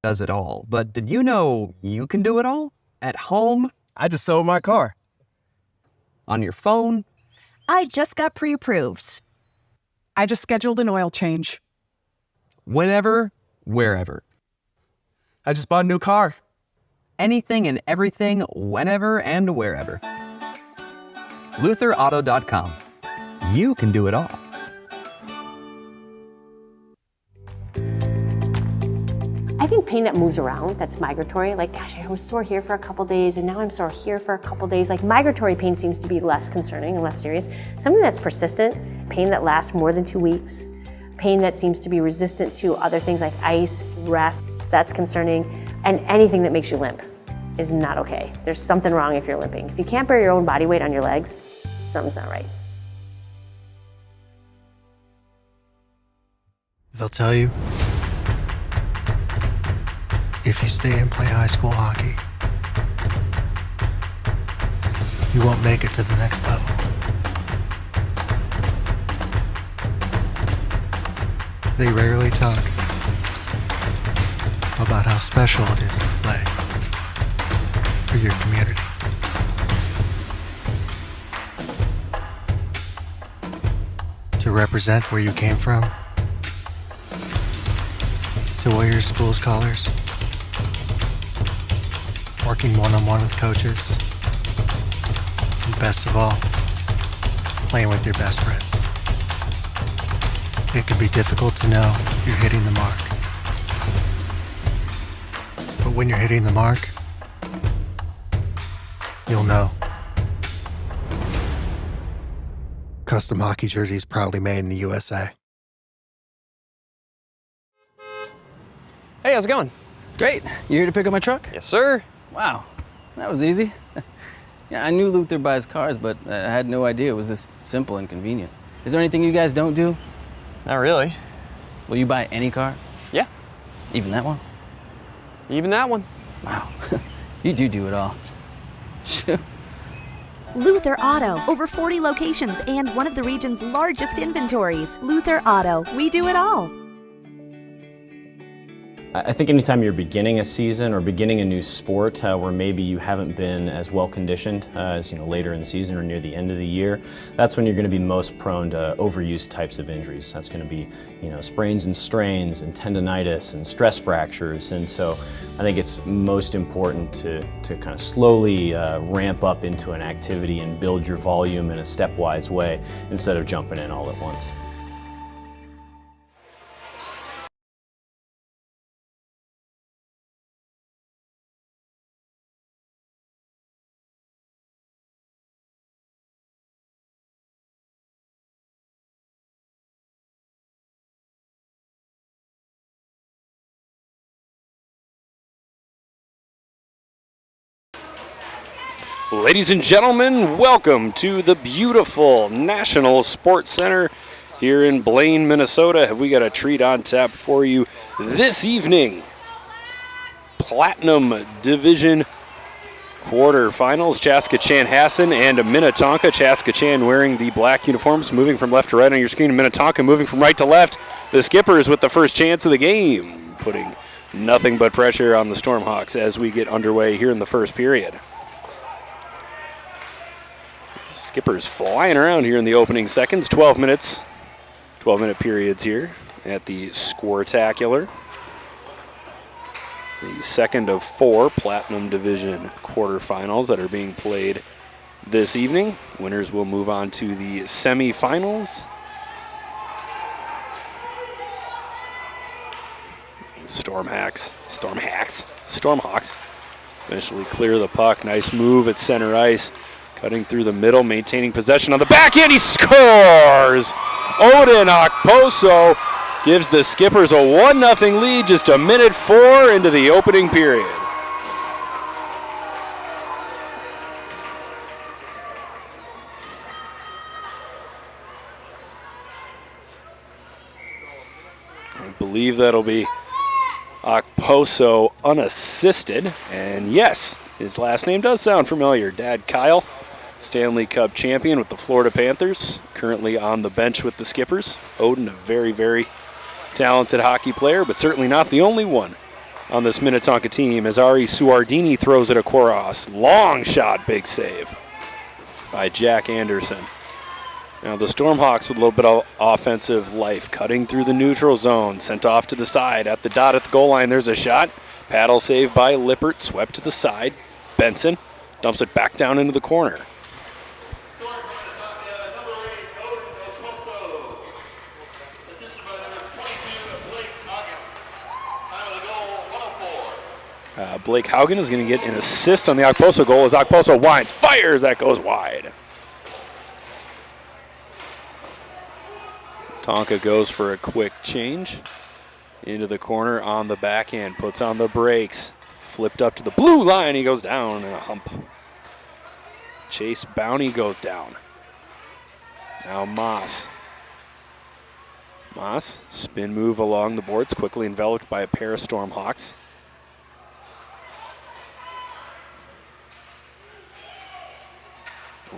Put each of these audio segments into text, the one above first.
does it all, but did you know you can do it all? At home, I just sold my car. on your phone, I just got pre-approved. I just scheduled an oil change. whenever, wherever. I just bought a new car. Anything and everything, whenever and wherever. LutherAuto.com. You can do it all. I think pain that moves around, that's migratory, like, gosh, I was sore here for a couple days and now I'm sore here for a couple days. Like, migratory pain seems to be less concerning and less serious. Something that's persistent, pain that lasts more than 2 weeks, pain that seems to be resistant to other things like ice, rest, that's concerning. And anything that makes you limp is not okay. There's something wrong if you're limping. If you can't bear your own body weight on your legs, something's not right. They'll tell you, if you stay and play high school hockey, you won't make it to the next level. They rarely talk about how special it is to play for your community. To represent where you came from, to wear your school's colors, working one-on-one with coaches, and best of all, playing with your best friends. It can be difficult to know if you're hitting the mark. But when you're hitting the mark, you'll know. Custom hockey jerseys proudly made in the USA. Hey, how's it going? Great. You here to pick up my truck? Yes, sir. Wow, that was easy. Yeah, I knew Luther buys cars, but I had no idea it was this simple and convenient. Is there anything you guys don't do? Not really. Will you buy any car? Yeah, Even that one? even that one. Wow, you do it all. Luther Auto, over 40 locations and one of the region's largest inventories. Luther Auto, we do it all. I think anytime you're beginning a season or beginning a new sport where maybe you haven't been as well conditioned as later in the season or near the end of the year, that's when you're going to be most prone to overuse types of injuries. That's going to be sprains and strains and tendonitis and stress fractures. And so I think it's most important to kind of slowly ramp up into an activity and build your volume in a stepwise way instead of jumping in all at once. Ladies and gentlemen, welcome to the beautiful National Sports Center here in Blaine, Minnesota. Have we got a treat on tap for you this evening? Platinum Division quarterfinals. Chaska Chanhassen and Minnetonka. Chaska Chan wearing the black uniforms, moving from left to right on your screen. Minnetonka moving from right to left. The Skippers with the first chance of the game, putting nothing but pressure on the Stormhawks as we get underway here in the first period. Skippers flying around here in the opening seconds. 12-minute periods here at the Squirtacular. The second of 4 Platinum Division quarterfinals that are being played this evening. Winners will move on to the semifinals. Stormhawks eventually clear the puck. Nice move at center ice. Cutting through the middle, maintaining possession on the backhand. He scores! Odin Okposo gives the Skippers a 1-0 lead just a minute 4 into the opening period. I believe that'll be Okposo unassisted. And yes, his last name does sound familiar. Dad Kyle, Stanley Cup champion with the Florida Panthers, currently on the bench with the Skippers. Odin, a very, very talented hockey player, but certainly not the only one on this Minnetonka team as Ari Suardini throws it across. Long shot, big save by Jack Anderson. Now the Stormhawks with a little bit of offensive life, cutting through the neutral zone, sent off to the side at the dot at the goal line. There's a shot. Paddle save by Lippert, swept to the side. Benson dumps it back down into the corner. Blake Haugen is going to get an assist on the Okposo goal as Okposo winds, fires, that goes wide. Tonka goes for a quick change into the corner on the backhand, puts on the brakes, flipped up to the blue line, he goes down in a hump. Chase Bounty goes down. Now Moss. Moss, spin move along the boards, quickly enveloped by a pair of Stormhawks.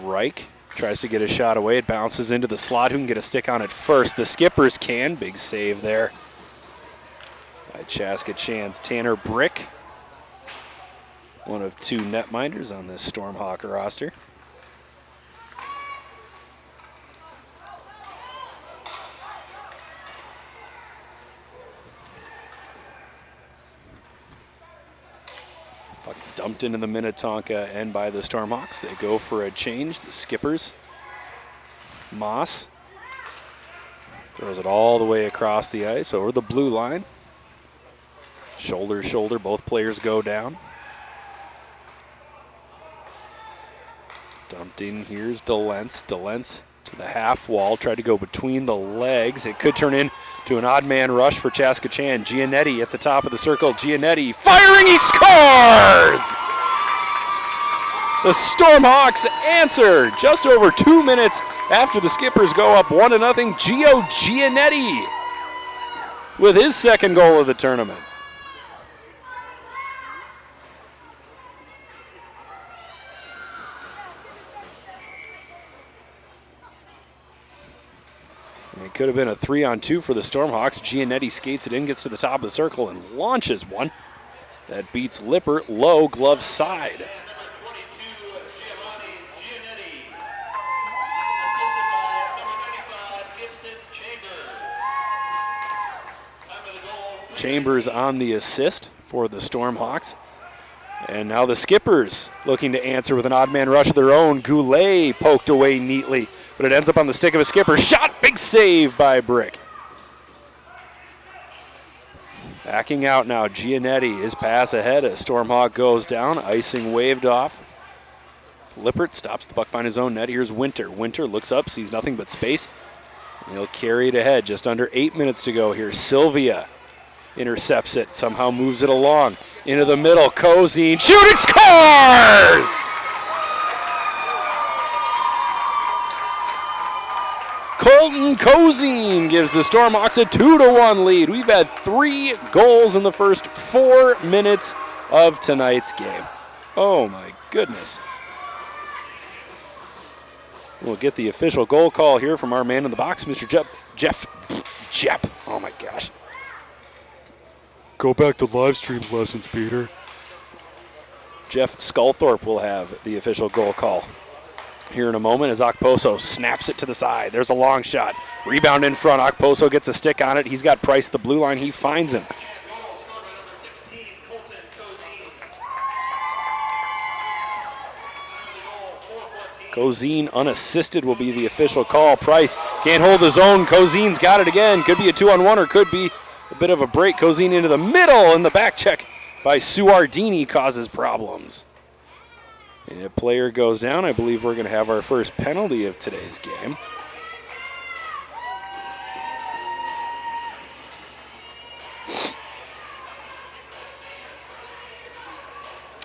Reich tries to get a shot away. It bounces into the slot. Who can get a stick on it first? The Skippers can. Big save there by Chaska Chan's Tanner Brick. One of 2 netminders on this Stormhawk roster. Puck dumped into the Minnetonka end by the Stormhawks. They go for a change. The Skippers. Moss throws it all the way across the ice over the blue line. Shoulder to shoulder, both players go down. Dumped in, here's DeLentz. DeLentz to the half wall, tried to go between the legs. It could turn into an odd man rush for Chaska Chan. Giannetti at the top of the circle. Giannetti firing, he scores! The Stormhawks answer just over 2 minutes after the Skippers go up 1-0. Gio Giannetti with his second goal of the tournament. It could have been a 3-on-2 for the Stormhawks. Giannetti skates it in, gets to the top of the circle, and launches one. That beats Lippert low glove side. Chambers on the assist for the Stormhawks. And now the Skippers looking to answer with an odd man rush of their own. Goulet poked away neatly, but it ends up on the stick of a Skipper. Shot, big save by Brick. Backing out now, Giannetti, his pass ahead as Stormhawk goes down, icing waved off. Lippert stops the puck behind his own net. Here's Winter. Winter looks up, sees nothing but space. And he'll carry it ahead. Just under 8 minutes to go here. Sylvia intercepts it, somehow moves it along. Into the middle, Kozine shooting, scores! Colton Kozine gives the Stormhawks a 2-1 lead. We've had 3 goals in the first 4 minutes of tonight's game. Oh my goodness. We'll get the official goal call here from our man in the box, Mr. Jeff. Oh my gosh. Go back to live stream lessons, Peter. Jeff Sculthorpe will have the official goal call here in a moment as Okposo snaps it to the side. There's a long shot. Rebound in front. Okposo gets a stick on it. He's got Price at the blue line. He finds him. Kozine unassisted will be the official call. Price can't hold his own. Kozine's got it again. Could be a 2-on-1 or could be a bit of a break. Kozine into the middle, and the back check by Suardini causes problems. And a player goes down. I believe we're going to have our first penalty of today's game.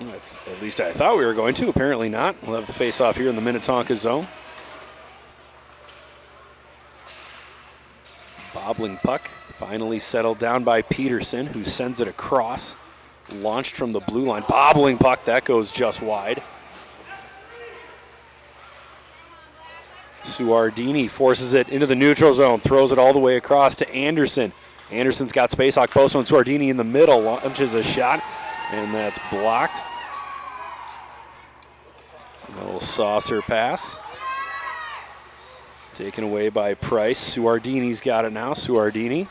At least I thought we were going to. Apparently not. We'll have the face-off here in the Minnetonka zone. Bobbling puck. Finally settled down by Peterson, who sends it across. Launched from the blue line. Bobbling puck, that goes just wide. Suardini forces it into the neutral zone, throws it all the way across to Anderson. Anderson's got space. Okposo and Suardini in the middle. Launches a shot, and that's blocked. A little saucer pass. Taken away by Price. Suardini's got it now. Suardini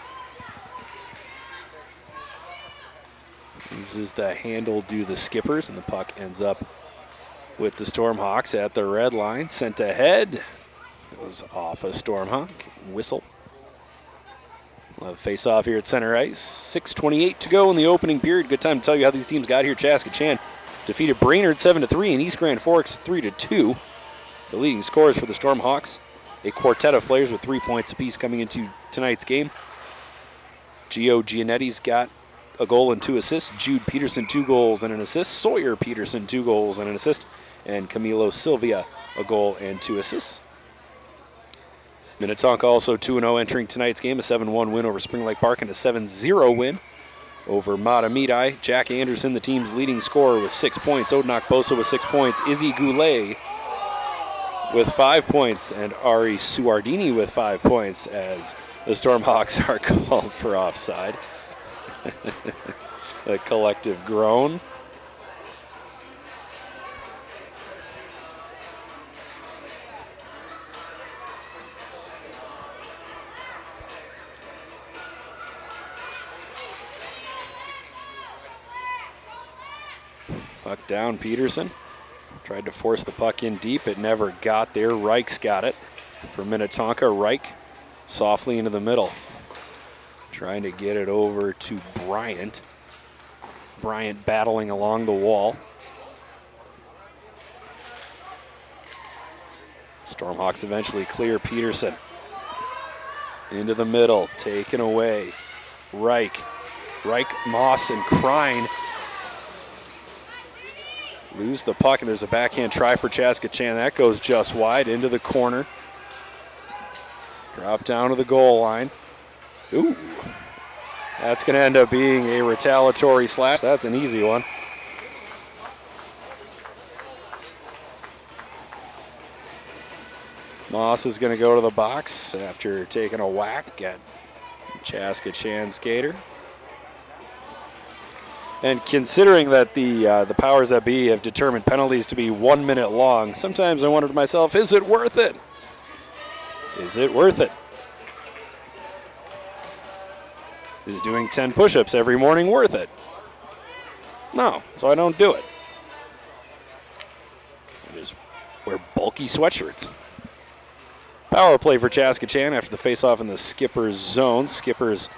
uses the handle to the Skippers, and the puck ends up with the Stormhawks at the red line. Sent ahead. Goes off a Stormhawk. Whistle. We'll have a face-off here at center ice. 6:28 to go in the opening period. Good time to tell you how these teams got here. Chaska Chan defeated Brainerd 7-3 and East Grand Forks 3-2. The leading scorers for the Stormhawks, a quartet of players with 3 points apiece coming into tonight's game. Gio Gianetti's got a goal and 2 assists. Jude Peterson, 2 goals and an assist. Sawyer Peterson, 2 goals and an assist. And Camilo Silvia, a goal and 2 assists. Minnetonka also 2-0 entering tonight's game, a 7-1 win over Spring Lake Park and a 7-0 win over Matamidi. Jack Anderson, the team's leading scorer, with 6 points. Odin Okposo with 6 points. Izzy Goulet with 5 points, and Ari Suardini with 5 points as the Stormhawks are called for offside. A collective groan. Puck down, Peterson. Tried to force the puck in deep. It never got there. Reich's got it for Minnetonka. Reich softly into the middle. Trying to get it over to Bryant. Bryant battling along the wall. Stormhawks eventually clear Peterson. Into the middle, taken away. Reich, Moss, and Krein lose the puck, and there's a backhand try for Chaska Chan. That goes just wide into the corner. Drop down to the goal line. Ooh. That's going to end up being a retaliatory slash. That's an easy one. Moss is going to go to the box after taking a whack at Chaska Chan skater. And considering that the powers that be have determined penalties to be 1 minute long, sometimes I wonder to myself, is it worth it? Is it worth it? Is doing 10 push-ups every morning worth it? No, so I don't do it. I just wear bulky sweatshirts. Power play for Chaska Chan after the face-off in the Skipper's zone. Skipper's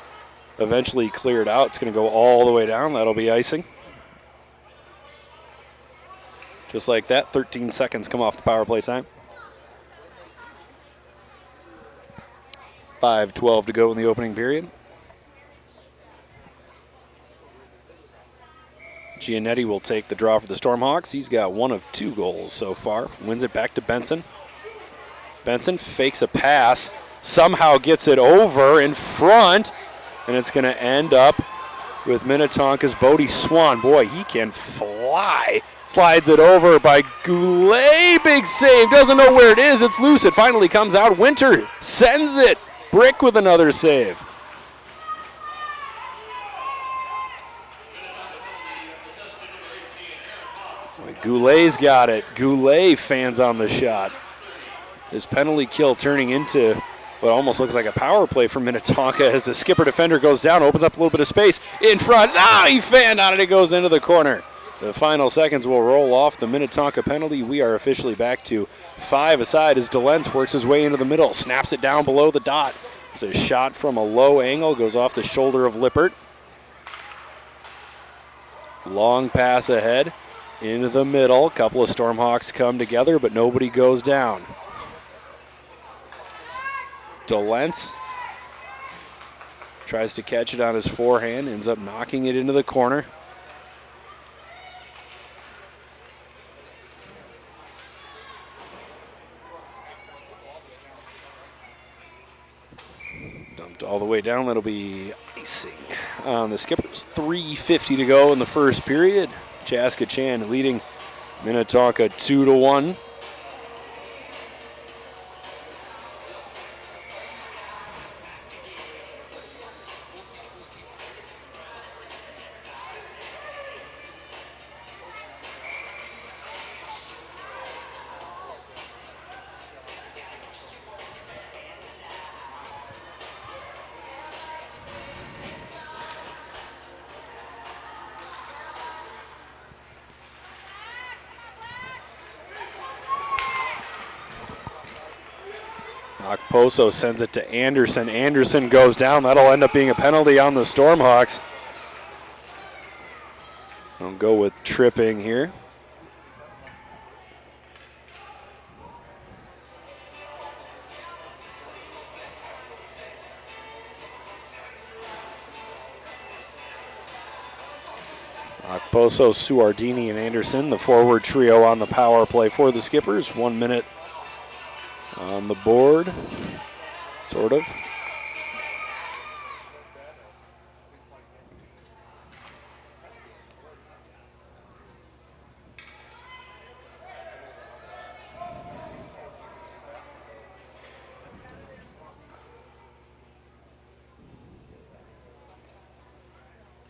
eventually cleared out. It's going to go all the way down. That'll be icing. Just like that, 13 seconds come off the power play time. 5:12 to go in the opening period. Gianetti will take the draw for the Stormhawks. He's got 1 of 2 goals so far. Wins it back to Benson. Benson fakes a pass, somehow gets it over in front, and it's going to end up with Minnetonka's Bodie Swan. Boy, he can fly. Slides it over by Goulet. Big save. Doesn't know where it is. It's loose. It finally comes out. Winter sends it. Brick with another save. Boy, Goulet's got it. Goulet fans on the shot. His penalty kill turning into what almost looks like a power play for Minnetonka as the Skipper defender goes down, opens up a little bit of space in front. He fanned on it. It goes into the corner. The final seconds will roll off the Minnetonka penalty. We are officially back to 5 aside as DeLenz works his way into the middle, snaps it down below the dot. It's a shot from a low angle, goes off the shoulder of Lippert. Long pass ahead into the middle. A couple of Stormhawks come together, but nobody goes down. DeLenz tries to catch it on his forehand, ends up knocking it into the corner. Dumped all the way down. That'll be icing on the Skippers. 3:50 to go in the first period. Chaska Chan leading Minnetonka 2-1. Okposo sends it to Anderson. Anderson goes down. That'll end up being a penalty on the Stormhawks. I'll go with tripping here. Okposo, Suardini, and Anderson, the forward trio on the power play for the Skippers. 1 minute on the board, sort of.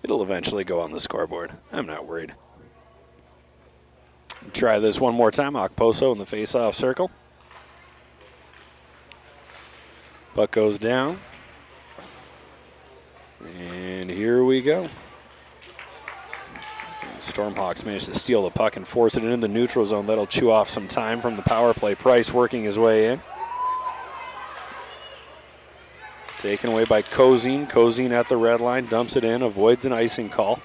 It'll eventually go on the scoreboard. I'm not worried. Try this one more time. Okposo in the face-off circle. Puck goes down. And here we go. Stormhawks managed to steal the puck and force it into the neutral zone. That'll chew off some time from the power play. Price working his way in. Taken away by Kozine. Kozine at the red line, dumps it in, avoids an icing call.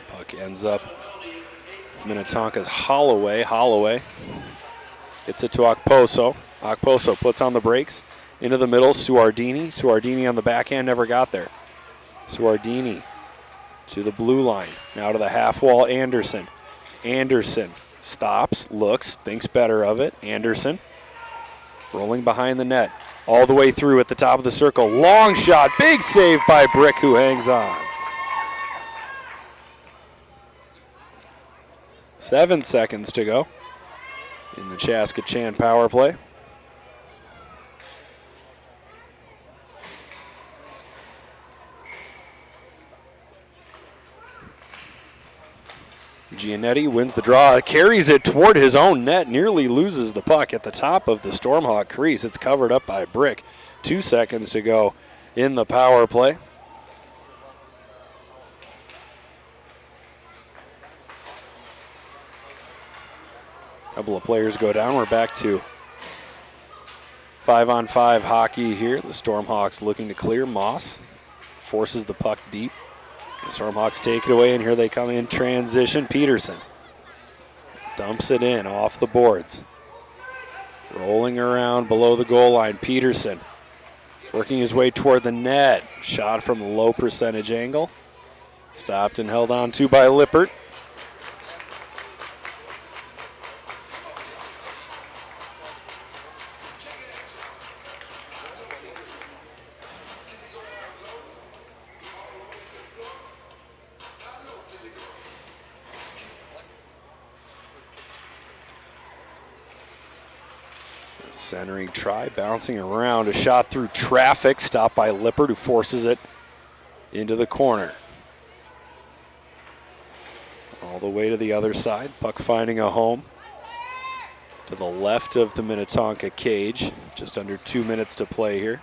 Puck ends up Minnetonka's Holloway. Holloway gets it to Okposo. Okposo puts on the brakes. Into the middle, Suardini. Suardini on the backhand, never got there. Suardini to the blue line. Now to the half wall, Anderson. Anderson stops, looks, thinks better of it. Anderson rolling behind the net. All the way through at the top of the circle. Long shot, big save by Brick, who hangs on. 7 seconds to go in the Chaska-Chan power play. Giannetti wins the draw, carries it toward his own net, nearly loses the puck at the top of the Stormhawk crease. It's covered up by Brick. 2 seconds to go in the power play. Couple of players go down. We're back to 5-on-5 hockey here. The Stormhawks looking to clear. Moss forces the puck deep. The Stormhawks take it away, and here they come in transition. Peterson dumps it in off the boards. Rolling around below the goal line. Peterson working his way toward the net. Shot from a low percentage angle. Stopped and held on to by Lippert. Centering try, bouncing around, a shot through traffic, stopped by Lippert, who forces it into the corner. All the way to the other side, puck finding a home to the left of the Minnetonka cage. Just under 2 minutes to play here.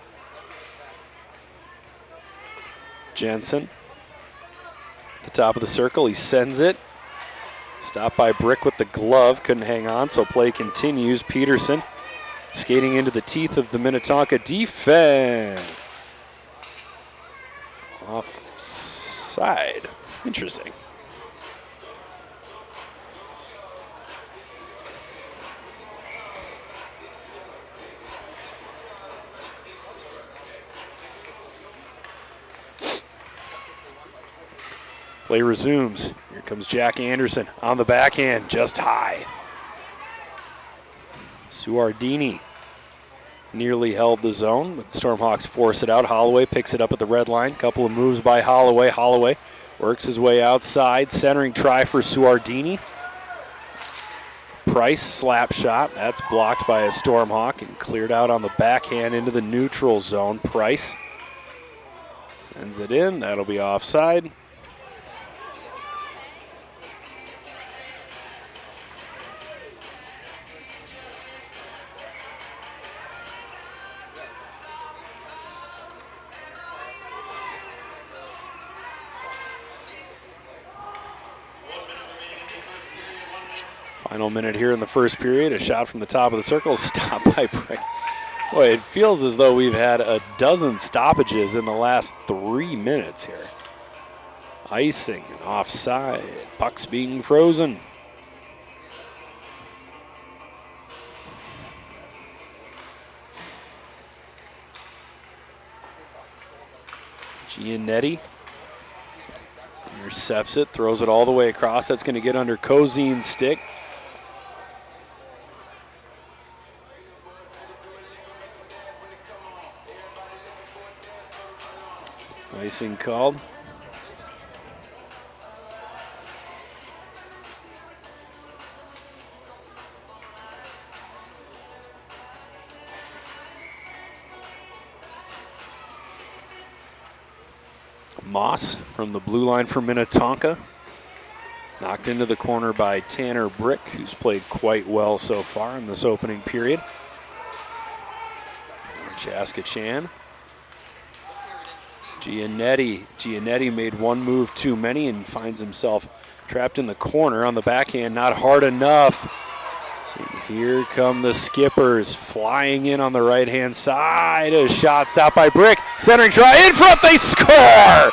Jensen, at the top of the circle, he sends it. Stopped by Brick with the glove, couldn't hang on, so play continues. Peterson skating into the teeth of the Minnetonka defense. Offside. Interesting. Play resumes. Here comes Jack Anderson on the backhand, just high. Suardini nearly held the zone, but the Stormhawks force it out. Holloway picks it up at the red line. Couple of moves by Holloway. Holloway works his way outside. Centering try for Suardini. Price slap shot. That's blocked by a Stormhawk and cleared out on the backhand into the neutral zone. Price sends it in. That'll be offside. Final minute here in the first period. A shot from the top of the circle, stopped by Brick. Boy, it feels as though we've had a dozen stoppages in the last 3 minutes here. Icing and offside. Pucks being frozen. Giannetti intercepts it, throws it all the way across. That's going to get under Cozine's stick. Icing called. Moss from the blue line for Minnetonka. Knocked into the corner by Tanner Brick, who's played quite well so far in this opening period. Chaska Chan. Giannetti made one move too many and finds himself trapped in the corner on the backhand. Not hard enough. And here come the Skippers flying in on the right-hand side. A shot stopped by Brick. Centering try. In front, they score!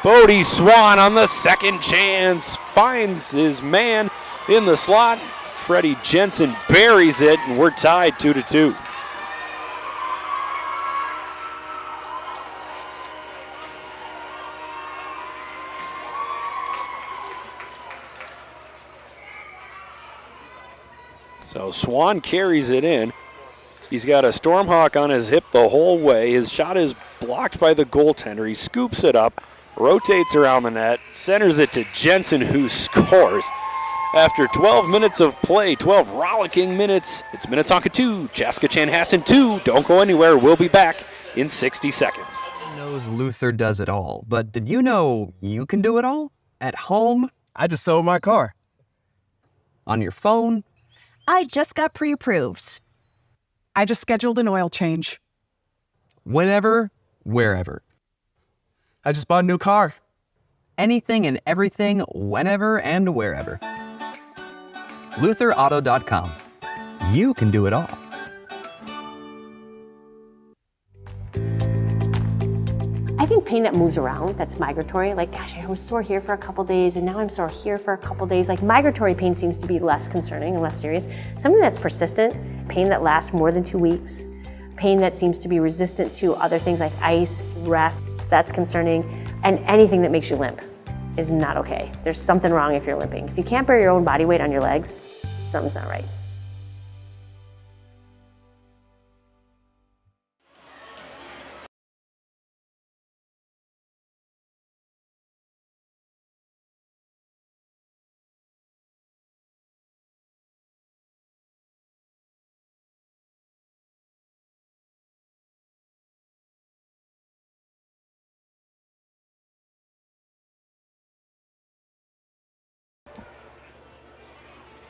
Bodie Swan on the second chance finds his man in the slot. Freddie Jensen buries it, and we're tied 2-2. So Swan carries it in. He's got a Stormhawk on his hip the whole way. His shot is blocked by the goaltender. He scoops it up, rotates around the net, centers it to Jensen, who scores. After 12 minutes of play, 12 rollicking minutes, it's Minnetonka 2, Chaska Chanhassen 2. Don't go anywhere. We'll be back in 60 seconds. Knows Luther does it all, but did you know you can do it all? At home, I just sold my car. on your phone, I just got pre-approved. I just scheduled an oil change. whenever, wherever. I just bought a new car. Anything and everything, whenever and wherever. LutherAuto.com. You can do it all. I think pain that moves around, that's migratory, like, gosh, I was sore here for a couple days and now I'm sore here for a couple days. Like, migratory pain seems to be less concerning and less serious. Something that's persistent, pain that lasts more than 2 weeks, pain that seems to be resistant to other things like ice, rest, that's concerning. And anything that makes you limp is not okay. There's something wrong if you're limping. If you can't bear your own body weight on your legs, something's not right.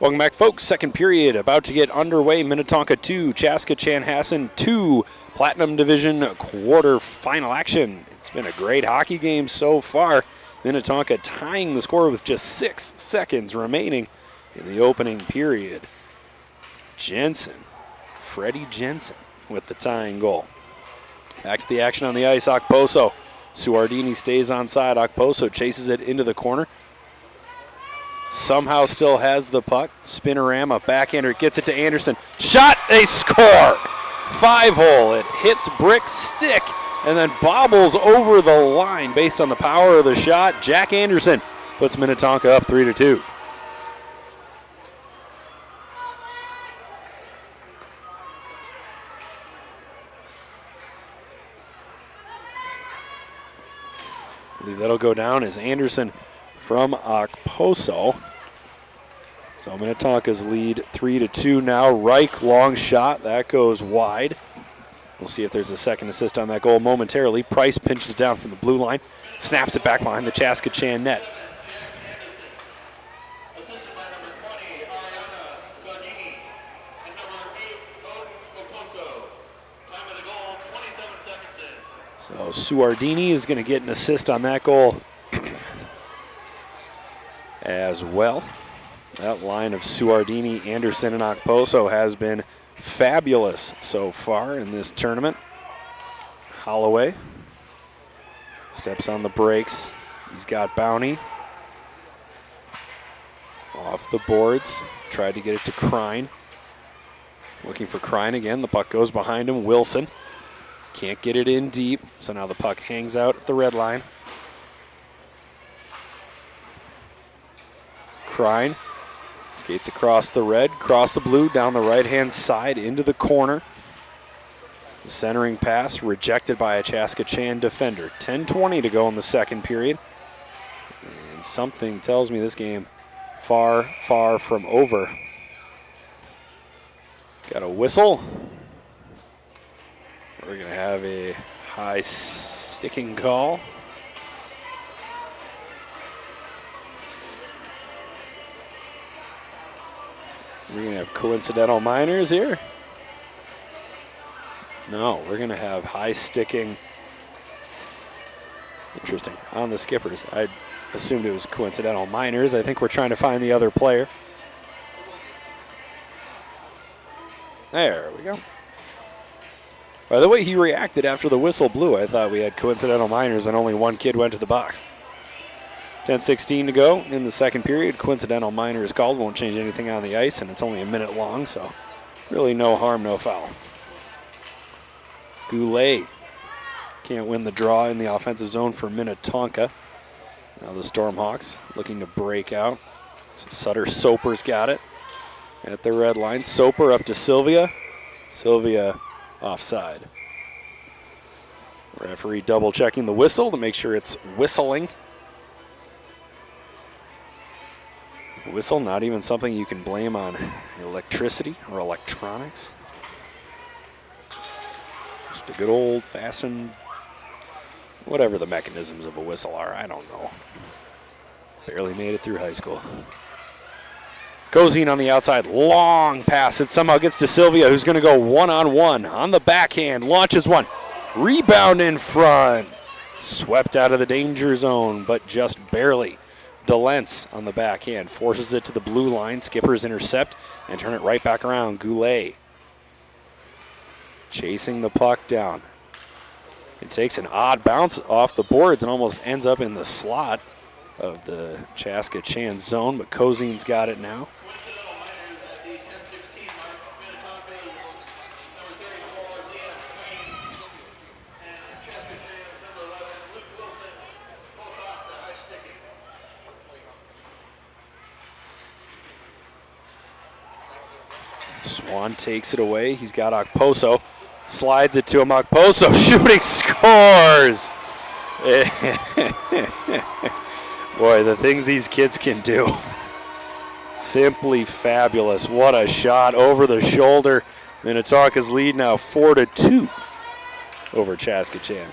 Welcome back, folks. Second period about to get underway. Minnetonka 2, Chaska Chanhassen 2, Platinum Division quarterfinal action. It's been a great hockey game so far. Minnetonka tying the score with just 6 seconds remaining in the opening period. Freddie Jensen with the tying goal. Back to the action on the ice, Okposo. Suardini stays onside. Okposo chases it into the corner. Somehow still has the puck. Spinorama, backhander, gets it to Anderson. Shot, they score! 5-hole, it hits Brick's stick and then bobbles over the line based on the power of the shot. Jack Anderson puts Minnetonka up 3-2. I believe that'll go down as Anderson from Okposo. So Minnetonka's lead 3-2 now. Reich, long shot, that goes wide. We'll see if there's a second assist on that goal momentarily. Price pinches down from the blue line, snaps it back behind the Chaska Chan net. Assisted by number 20, Ariana Suardini, and number 8, Okposo. Time of the goal, 27 seconds in. So Suardini is going to get an assist on that goal as well. That line of Suardini, Anderson, and Okposo has been fabulous so far in this tournament. Holloway steps on the brakes. He's got Bounty. Off the boards. Tried to get it to Krine. Looking for Krine again. The puck goes behind him. Wilson can't get it in deep, so now the puck hangs out at the red line. Krine skates across the red, across the blue, down the right-hand side into the corner. The centering pass rejected by a Chaska Chan defender. 10:20 to go in the second period. And something tells me this game far, far from over. Got a whistle. We're going to have a high sticking call. We're going to have coincidental minors here. No, we're going to have high sticking. Interesting. On the skippers. I assumed it was coincidental minors. I think we're trying to find the other player. There we go. By the way he reacted after the whistle blew, I thought we had coincidental minors and only one kid went to the box. 10:16 to go in the second period. Coincidental minor is called. Won't change anything on the ice, and it's only a minute long, so really no harm, no foul. Goulet can't win the draw in the offensive zone for Minnetonka. Now the Stormhawks looking to break out. Sutter Soper's got it at the red line. Soper up to Sylvia. Sylvia offside. Referee double checking the whistle to make sure it's whistling. Whistle, not even something you can blame on electricity or electronics. Just a good old fashioned, whatever the mechanisms of a whistle are, I don't know. Barely made it through high school. Kozine on the outside, long pass. It somehow gets to Sylvia, who's going to go one-on-one on the backhand. Launches one. Rebound in front. Swept out of the danger zone, but just barely. Delence on the backhand forces it to the blue line. Skippers intercept and turn it right back around. Goulet chasing the puck down. It takes an odd bounce off the boards and almost ends up in the slot of the Chaska Chan zone, but Kozine's got it now. Swan takes it away. He's got Okposo. Slides it to him. Okposo shooting, scores! Boy, the things these kids can do. Simply fabulous. What a shot over the shoulder. Minnetonka's lead now 4-2 over Chaska Chan.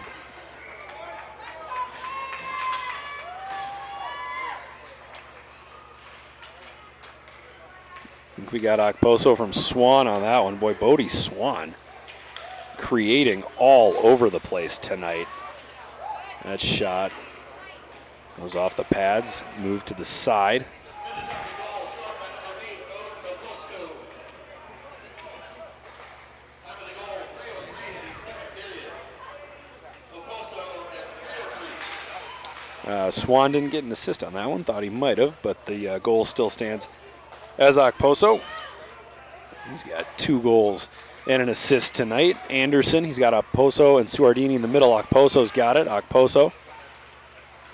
I think we got Okposo from Swan on that one. Boy, Bodie Swan creating all over the place tonight. That shot goes off the pads, moved to the side. Swan didn't get an assist on that one. Thought he might have, but the goal still stands as Okposo. He's got 2 goals and an assist tonight. Anderson, he's got Okposo and Suardini in the middle. Okposo's got it. Okposo.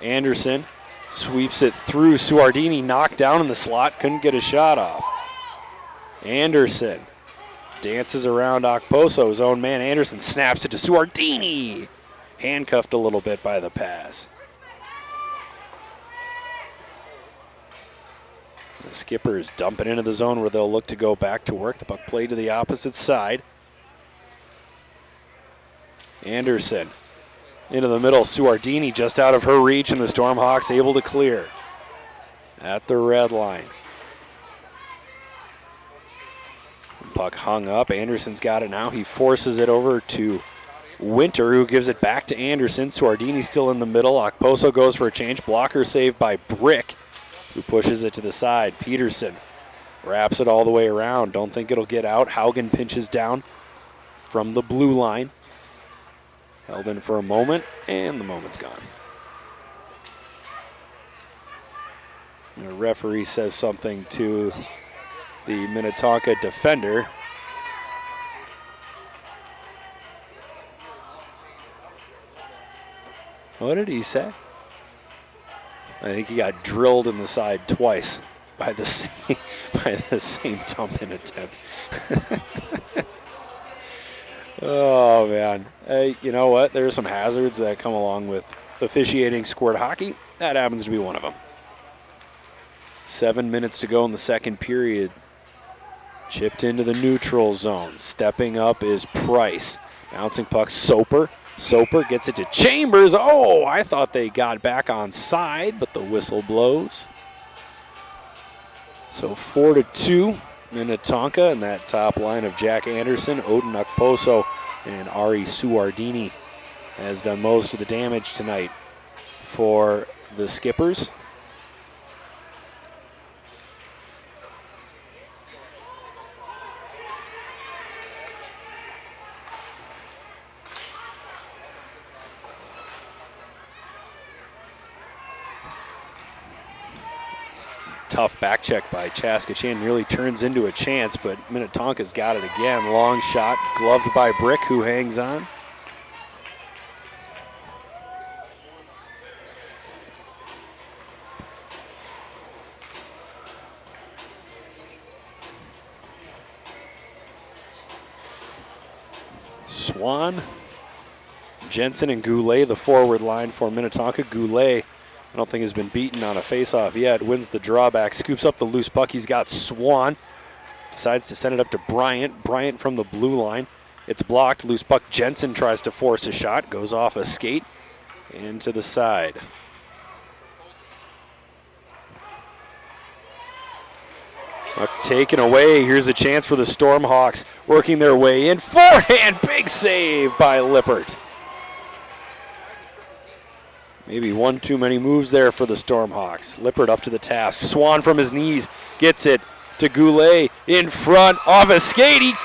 Anderson sweeps it through. Suardini knocked down in the slot. Couldn't get a shot off. Anderson dances around Okposo, his own man. Anderson snaps it to Suardini. Handcuffed a little bit by the pass. The skipper is dumping into the zone where they'll look to go back to work. The puck played to the opposite side. Anderson into the middle. Suardini just out of her reach, and the Stormhawks able to clear at the red line. Puck hung up. Anderson's got it now. He forces it over to Winter, who gives it back to Anderson. Suardini still in the middle. Okposo goes for a change. Blocker saved by Brick. who pushes it to the side. Peterson wraps it all the way around. Don't think it'll get out. Haugen pinches down from the blue line. Held in for a moment, and the moment's gone. And a referee says something to the Minnetonka defender. What did he say? I think he got drilled in the side twice by the same dumping attempt. Oh, man. Hey, you know what? There are some hazards that come along with officiating scored hockey. That happens to be one of them. 7 minutes to go in the second period. Chipped into the neutral zone. Stepping up is Price. Bouncing puck, Soper. Soper gets it to Chambers. Oh, I thought they got back on side, but the whistle blows. So 4-2, Minnetonka, and that top line of Jack Anderson, Odin Okposo, and Ari Suardini has done most of the damage tonight for the Skippers. Tough back check by Chaska. Chan nearly turns into a chance, but Minnetonka's got it again. Long shot, gloved by Brick, who hangs on. Swan, Jensen, and Goulet, the forward line for Minnetonka. Goulet, I don't think has been beaten on a faceoff yet. Wins the drawback, scoops up the loose puck. He's got Swan. Decides to send it up to Bryant. Bryant from the blue line. It's blocked. Loose puck. Jensen tries to force a shot. Goes off a skate and to the side. Puck taken away. Here's a chance for the Stormhawks working their way in. Forehand. Big save by Lippert. Maybe one too many moves there for the Stormhawks. Lippert up to the task. Swan from his knees gets it to Goulet in front, off a skate.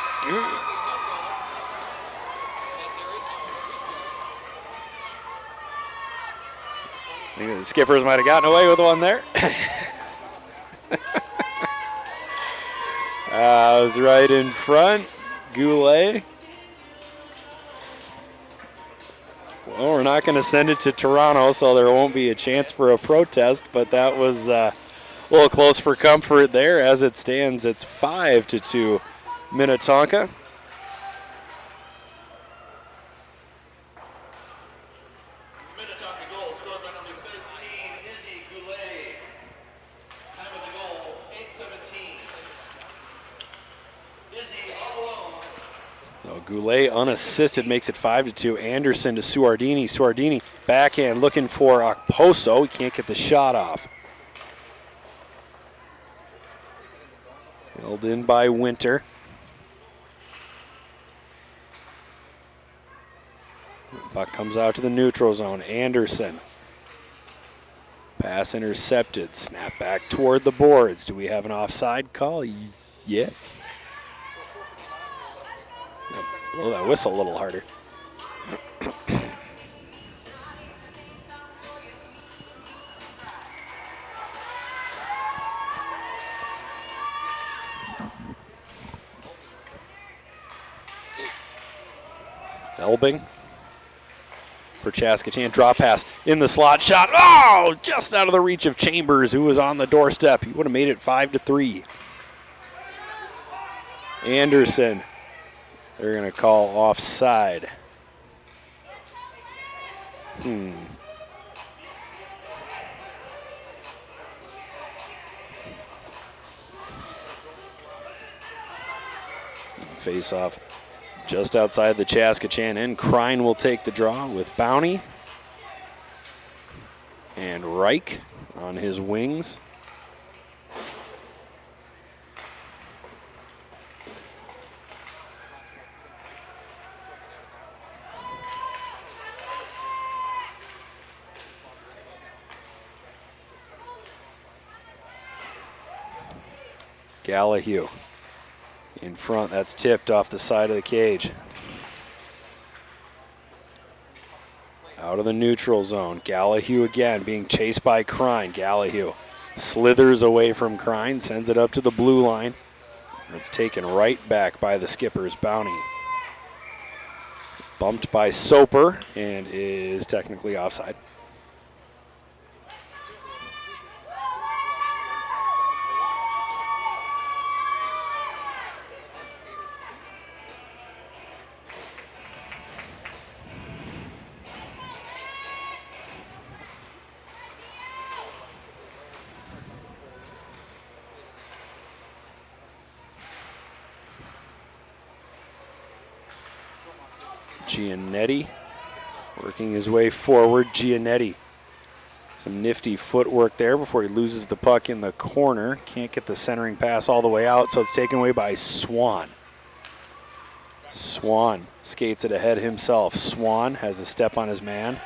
I think the Skippers might have gotten away with one there. Was right in front. Goulet. Well, we're not going to send it to Toronto, so there won't be a chance for a protest, but that was a little close for comfort there. As it stands, it's 5-2 Minnetonka. Minnetonka goal scored by number 13, Izzy Goulet. Time of the goal, 8:17. Izzy all alone. So Goulet unassisted makes it 5-2. Anderson to Suardini. Suardini backhand looking for Okposo. He can't get the shot off. Held in by Winter. Puck comes out to the neutral zone. Anderson. Pass intercepted. Snap back toward the boards. Do we have an offside call? Yes. Blow that whistle a little harder. Elbing for Chaska. Chan draw pass in the slot shot. Oh, just out of the reach of Chambers, who was on the doorstep. He would have made it 5-3. Anderson. They're going to call offside. Face off just outside the Chaska Chan end. Krein will take the draw with Bounty. And Reich on his wings. Gallahue in front. That's tipped off the side of the cage. Out of the neutral zone. Gallahue again being chased by Crine. Gallahue slithers away from Crine, sends it up to the blue line. It's taken right back by the skipper's Bounty. Bumped by Soper and is technically offside. Giannetti working his way forward. Giannetti, some nifty footwork there before he loses the puck in the corner. Can't get the centering pass all the way out, so it's taken away by Swan. Swan skates it ahead himself. Swan has a step on his man.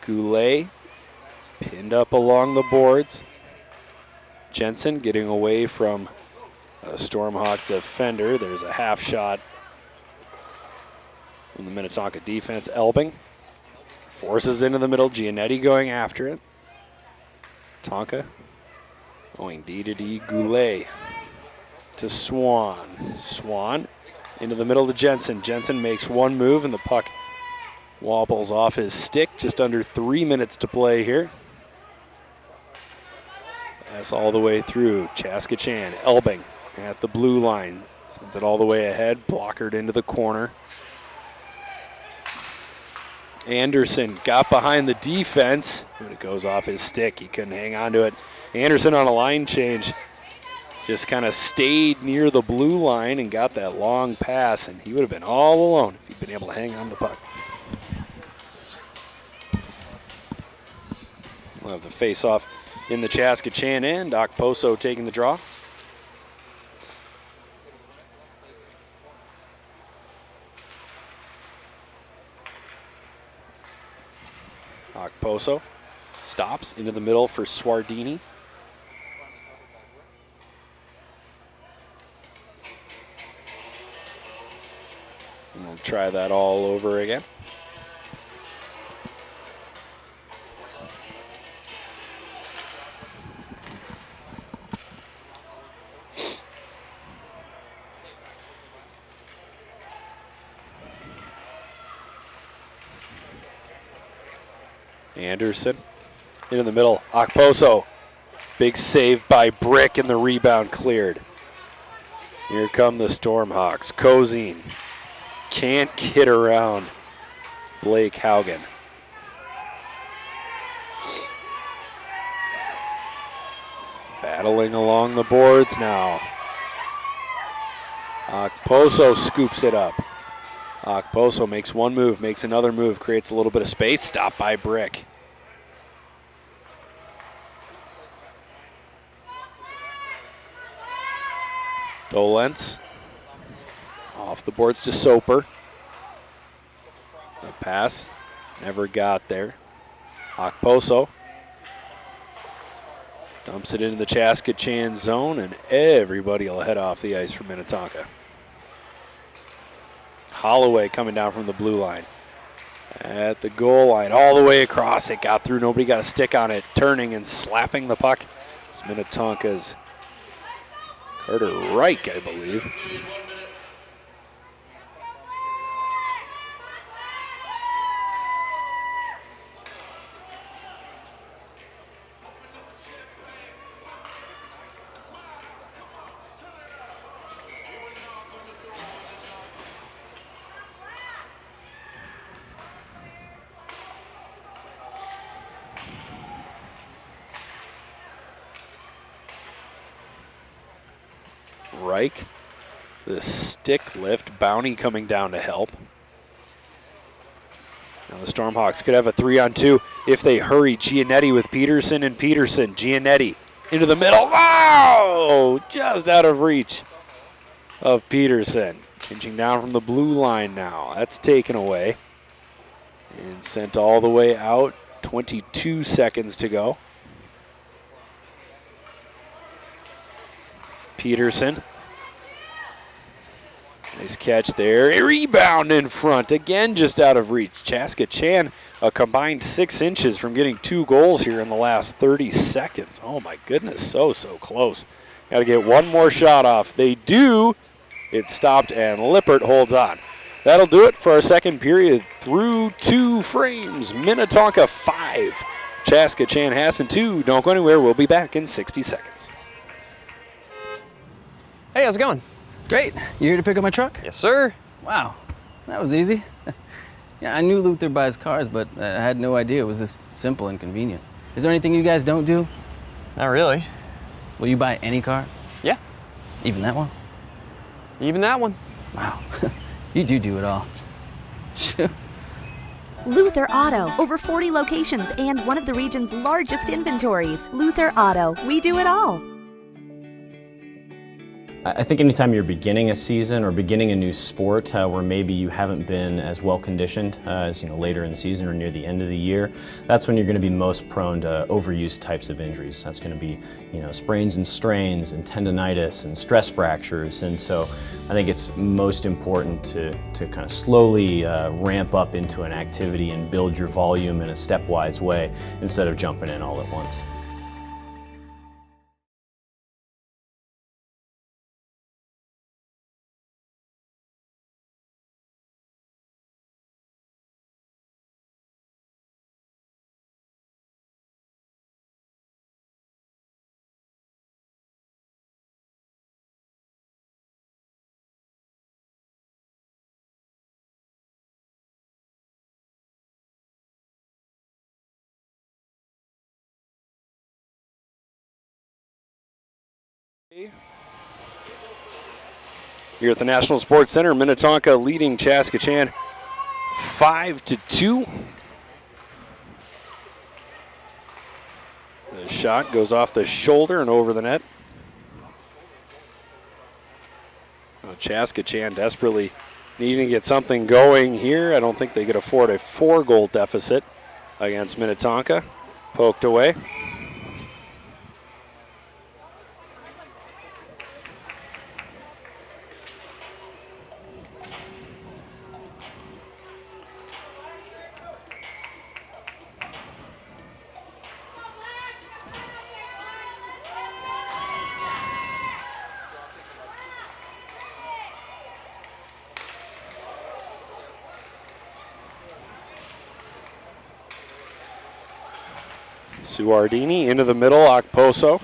Goulet pinned up along the boards. Jensen getting away from a Stormhawk defender. There's a half shot from the Minnetonka defense. Elbing forces into the middle. Giannetti going after it. Tonka going D to D. Goulet to Swan. Swan into the middle to Jensen. Jensen makes one move and the puck wobbles off his stick. Just under 3 minutes to play here. Pass all the way through. Chaska Chan. Elbing at the blue line. Sends it all the way ahead. Blockered into the corner. Anderson got behind the defense, but it goes off his stick. He couldn't hang on to it. Anderson on a line change just kind of stayed near the blue line and got that long pass, and he would have been all alone if he'd been able to hang on to the puck. We'll have the face-off in the Chaska Chan end. Okposo taking the draw. Okposo stops into the middle for Swardini. And we'll try that all over again. Anderson into the middle. Okposo. Big save by Brick and the rebound cleared. Here come the Stormhawks. Kozine can't get around Blake Haugen. Battling along the boards now. Okposo scoops it up. Okposo makes one move, makes another move, creates a little bit of space. Stopped by Brick. Dolentz off the boards to Soper. The pass never got there. Okposo dumps it into the Chaska Chan zone, and everybody will head off the ice for Minnetonka. Holloway coming down from the blue line. At the goal line, all the way across. It got through. Nobody got a stick on it. Turning and slapping the puck. It's Minnetonka's Carter Reich, I believe. Reich, the stick lift, Bounty coming down to help. Now the Stormhawks could have a 3-on-2 if they hurry. Giannetti with Peterson and Peterson. Giannetti into the middle. Oh, just out of reach of Peterson. Inching down from the blue line now. That's taken away and sent all the way out. 22 seconds to go. Peterson. Nice catch there. A rebound in front. Again, just out of reach. Chaska Chan, a combined 6 inches from getting 2 goals here in the last 30 seconds. Oh, my goodness. So close. Got to get one more shot off. They do. It stopped, and Lippert holds on. That'll do it for our second period through 2 frames. Minnetonka 5. Chaska Chanhassen 2. Don't go anywhere. We'll be back in 60 seconds. Hey, how's it going? Great. You here to pick up my truck? Yes, sir. Wow, that was easy. Yeah, I knew Luther buys cars, but I had no idea it was this simple and convenient. Is there anything you guys don't do? Not really. Will you buy any car? Yeah. Even that one? Even that one. Wow, you do it all. Shoot. Luther Auto, over 40 locations and one of the region's largest inventories. Luther Auto, we do it all. I think anytime you're beginning a season or beginning a new sport where maybe you haven't been as well conditioned as later in the season or near the end of the year, that's when you're going to be most prone to overuse types of injuries. That's going to be sprains and strains and tendonitis and stress fractures. And so I think it's most important to kind of slowly ramp up into an activity and build your volume in a stepwise way instead of jumping in all at once. Here at the National Sports Center, Minnetonka leading Chaska Chan 5-2. The shot goes off the shoulder and over the net. Now Chaska Chan desperately needing to get something going here. I don't think they could afford a 4-goal deficit against Minnetonka. Poked away. Suardini into the middle, Okposo.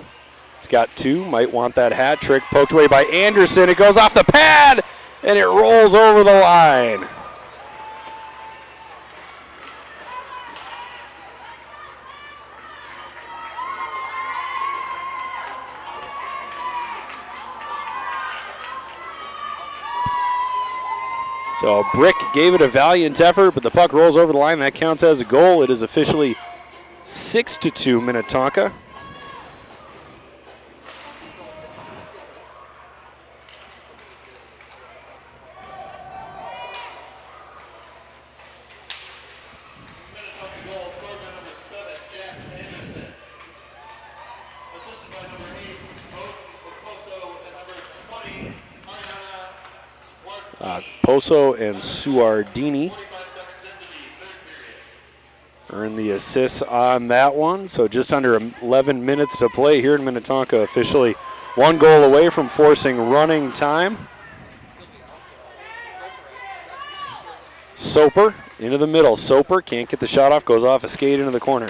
He's got 2, might want that hat trick. Poked away by Anderson. It goes off the pad, and it rolls over the line. So Brick gave it a valiant effort, but the puck rolls over the line. That counts as a goal. It is officially 6-2 Minnetonka. Poso and Suardini earn the assists on that one. So just under 11 minutes to play here in Minnetonka, officially 1 goal away from forcing running time. Soper into the middle. Soper can't get the shot off, goes off a skate into the corner.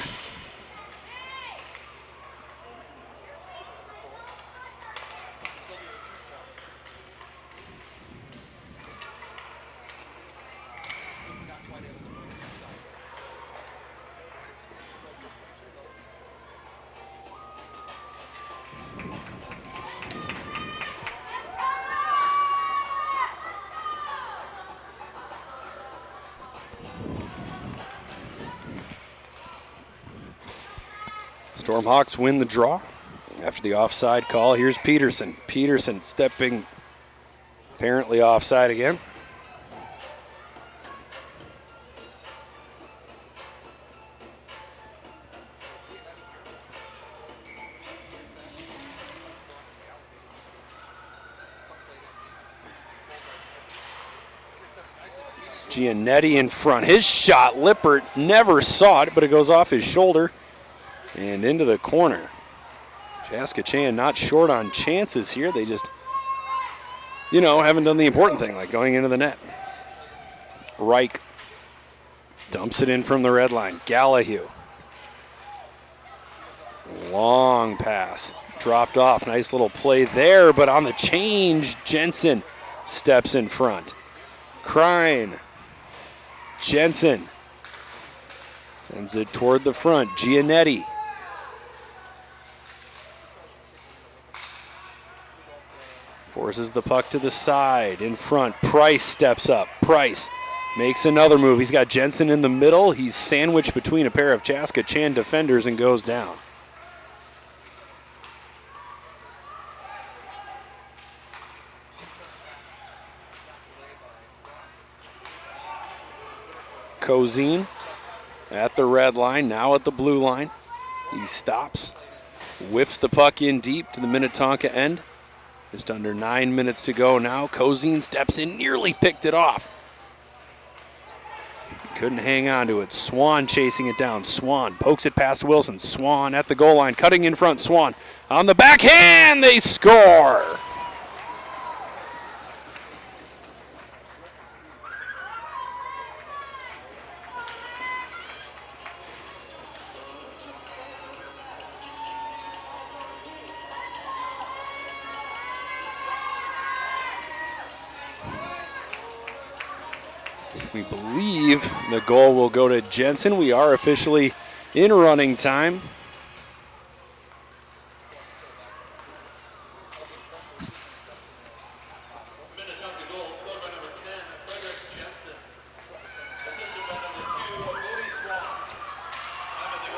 Stormhawks win the draw after the offside call. Here's Peterson. Peterson stepping apparently offside again. Giannetti in front. His shot, Lippert never saw it, but it goes off his shoulder and into the corner. Chaska Chan not short on chances here. They just, haven't done the important thing, like going into the net. Rink dumps it in from the red line. Gallahue. Long pass. Dropped off. Nice little play there, but on the change, Jensen steps in front. Krein. Jensen sends it toward the front. Giannetti. Forces the puck to the side. In front, Price steps up. Price makes another move. He's got Jensen in the middle. He's sandwiched between a pair of Chaska Chan defenders and goes down. Kozine at the red line, now at the blue line. He stops, whips the puck in deep to the Minnetonka end. Just under 9 minutes to go now. Kozine steps in, nearly picked it off. Couldn't hang on to it. Swan chasing it down. Swan pokes it past Wilson. Swan at the goal line, cutting in front. Swan on the backhand, they score. We believe the goal will go to Jensen. We are officially in running time. Minnetonka goal scored by number 10, Frederick Jensen. Assisted by number 2, Cody Swan. Time of the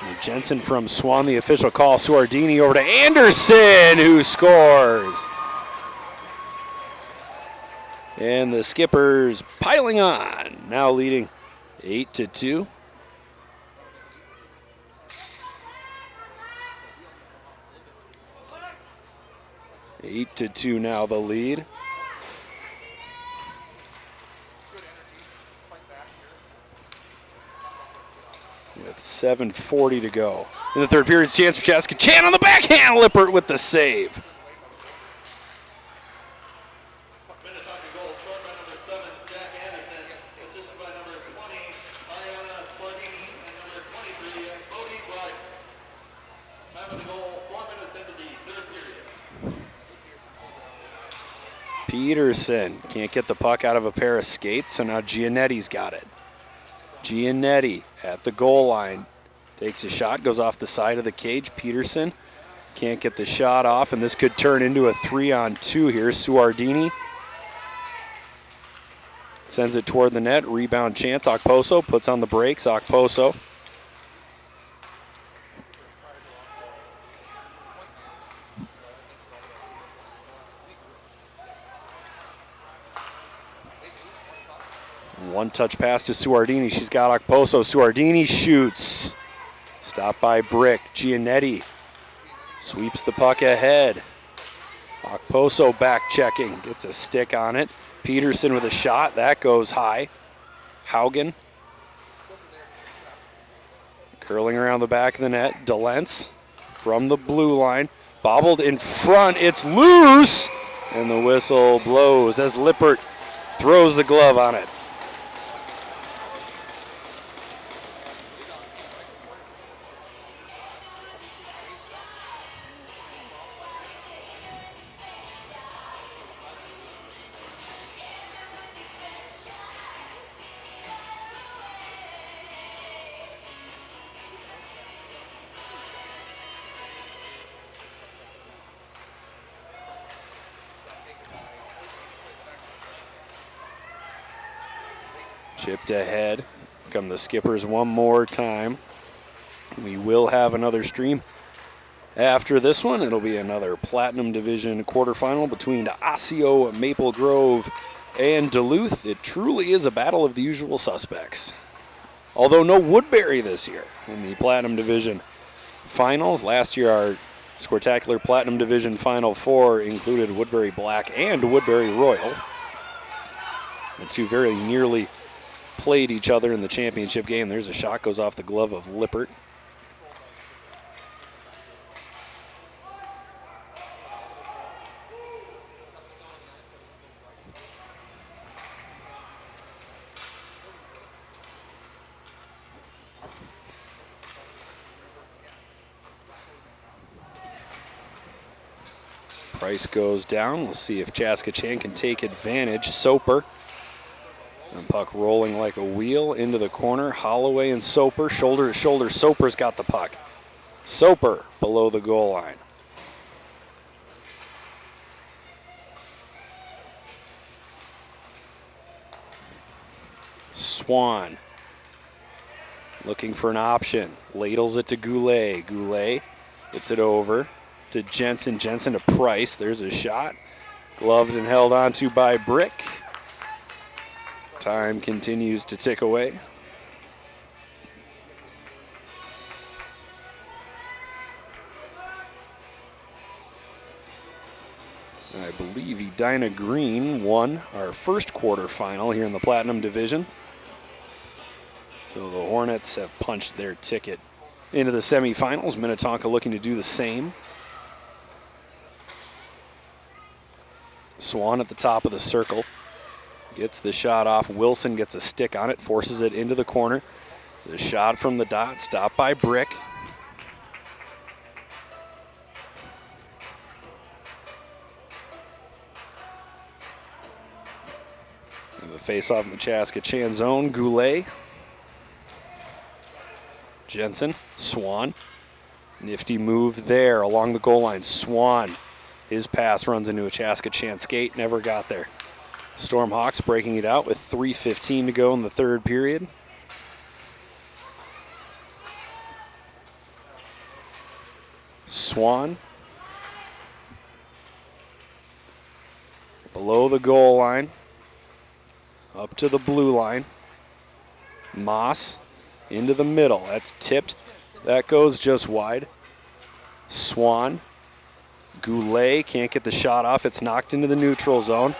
goal. Jensen from Swan, the official call. Suardini over to Anderson, who scores. And the Skippers piling on, now leading 8-2. Eight to 2 now the lead. With 7:40 to go. In the third period, chance for Chaska Chan on the backhand. Lippert with the save. Peterson can't get the puck out of a pair of skates, so now Giannetti's got it. Giannetti at the goal line. Takes a shot, goes off the side of the cage. Peterson can't get the shot off, and this could turn into a 3-on-2 here. Suardini sends it toward the net. Rebound chance. Okposo puts on the brakes. Okposo. One-touch pass to Suardini. She's got Okposo. Suardini shoots. Stopped by Brick. Giannetti sweeps the puck ahead. Okposo back checking. Gets a stick on it. Peterson with a shot. That goes high. Haugen curling around the back of the net. Delence from the blue line. Bobbled in front. It's loose. And the whistle blows as Lippert throws the glove on it. Chipped ahead. Come the Skippers one more time. We will have another stream after this one. It'll be another Platinum Division quarterfinal between Osseo, Maple Grove, and Duluth. It truly is a battle of the usual suspects. Although no Woodbury this year in the Platinum Division finals. Last year our spectacular Platinum Division Final Four included Woodbury Black and Woodbury Royal. The two very nearly played each other in the championship game. There's a shot, goes off the glove of Lippert. Price goes down. We'll see if Chaska Chan can take advantage. Soper. And puck rolling like a wheel into the corner. Holloway and Soper, shoulder to shoulder. Soper's got the puck. Soper below the goal line. Swan looking for an option. Ladles it to Goulet. Goulet gets it over to Jensen. Jensen to Price. There's a shot. Gloved and held onto by Brick. Time continues to tick away. I believe Edina Green won our first quarterfinal here in the Platinum Division. So the Hornets have punched their ticket into the semifinals. Minnetonka looking to do the same. Swan at the top of the circle. Gets the shot off. Wilson gets a stick on it, forces it into the corner. It's a shot from the dot, stopped by Brick. And the face-off in the Chaska Chan zone. Goulet. Jensen. Swan. Nifty move there along the goal line. Swan. His pass runs into a Chaska Chan skate. Never got there. Stormhawks breaking it out with 3:15 to go in the third period. Swan. Below the goal line. Up to the blue line. Moss into the middle. That's tipped. That goes just wide. Swan. Goulet can't get the shot off. It's knocked into the neutral zone.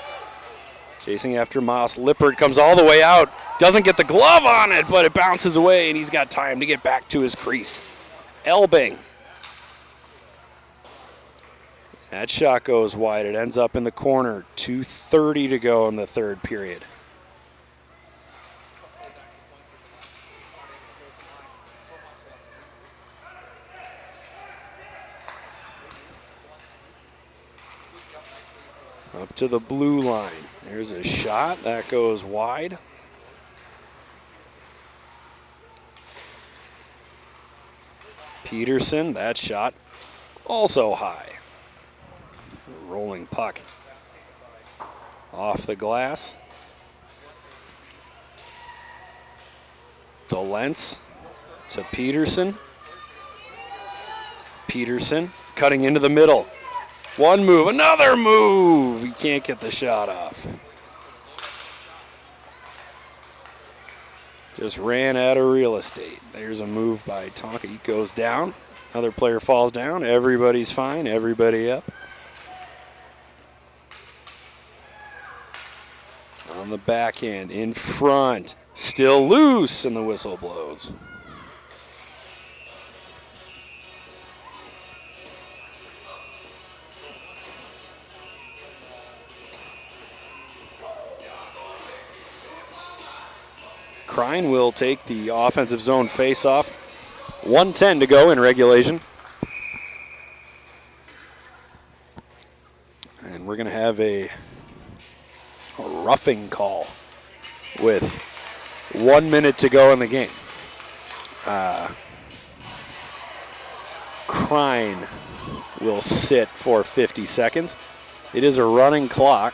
Chasing after Moss. Lippert comes all the way out. Doesn't get the glove on it, but it bounces away, and he's got time to get back to his crease. Elbing. That shot goes wide. It ends up in the corner. 2:30 to go in the third period. Up to the blue line. There's a shot. That goes wide. Peterson, that shot also high. Rolling puck off the glass. Dolence to Peterson. Peterson cutting into the middle. One move, another move. He can't get the shot off. Just ran out of real estate. There's a move by Tonka. He goes down. Another player falls down. Everybody's fine. Everybody up. On the backhand, in front. Still loose, and the whistle blows. Krein will take the offensive zone face-off. 1:10 to go in regulation. And we're going to have a roughing call with 1 minute to go in the game. Krein will sit for 50 seconds. It is a running clock.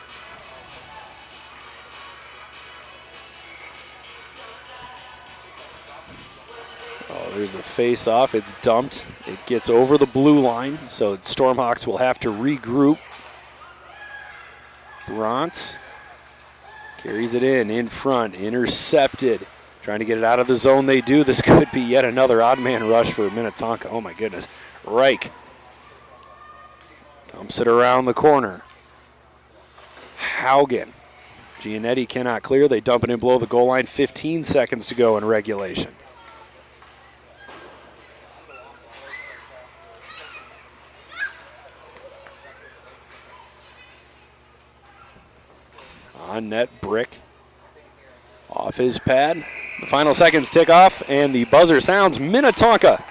There's a face-off. It's dumped. It gets over the blue line, so Stormhawks will have to regroup. Bronze carries it in front, intercepted. Trying to get it out of the zone. They do. This could be yet another odd man rush for Minnetonka. Oh, my goodness. Reich dumps it around the corner. Haugen Giannetti cannot clear. They dump it in below the goal line. 15 seconds to go in regulation. On net, Brick off his pad. The final seconds tick off, and the buzzer sounds. Minnetonka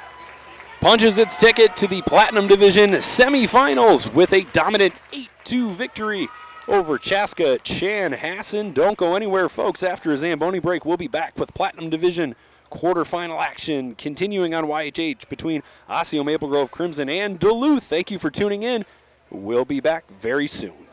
punches its ticket to the Platinum Division semifinals with a dominant 8-2 victory over Chaska Chanhassen. Don't go anywhere, folks. After a Zamboni break, we'll be back with Platinum Division quarterfinal action continuing on YHH between Osseo Maple Grove Crimson and Duluth. Thank you for tuning in. We'll be back very soon.